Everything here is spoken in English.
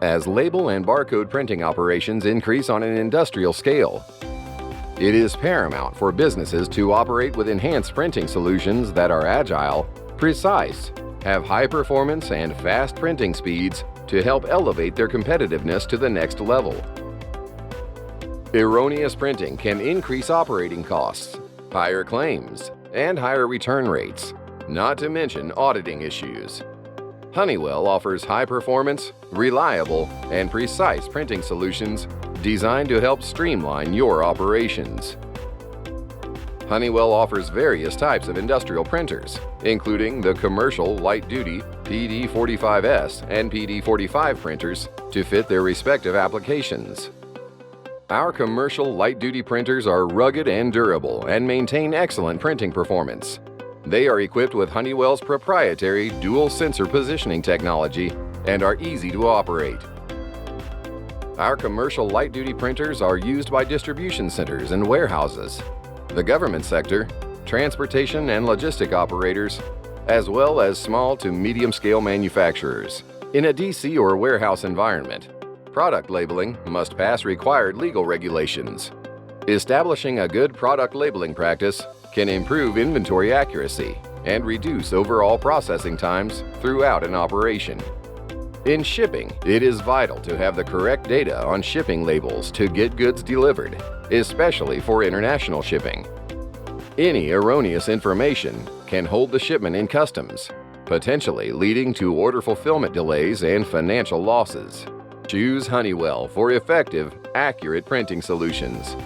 as label and barcode printing operations increase on an industrial scale. It is paramount for businesses to operate with enhanced printing solutions that are agile, precise, have high performance and fast printing speeds to help elevate their competitiveness to the next level. Erroneous printing can increase operating costs, higher claims, and higher return rates, not to mention auditing issues. Honeywell offers high-performance, reliable, and precise printing solutions designed to help streamline your operations. Honeywell offers various types of industrial printers, including the commercial light-duty PD45S and PD45 printers to fit their respective applications. Our commercial light-duty printers are rugged and durable and maintain excellent printing performance. They are equipped with Honeywell's proprietary dual sensor positioning technology and are easy to operate. Our commercial light-duty printers are used by distribution centers and warehouses, the government sector, transportation and logistic operators, as well as small to medium-scale manufacturers. In a DC or warehouse environment, product labeling must pass required legal regulations. Establishing a good product labeling practice can improve inventory accuracy and reduce overall processing times throughout an operation. In shipping, it is vital to have the correct data on shipping labels to get goods delivered, especially for international shipping. Any erroneous information can hold the shipment in customs, potentially leading to order fulfillment delays and financial losses. Choose Honeywell for effective, accurate printing solutions.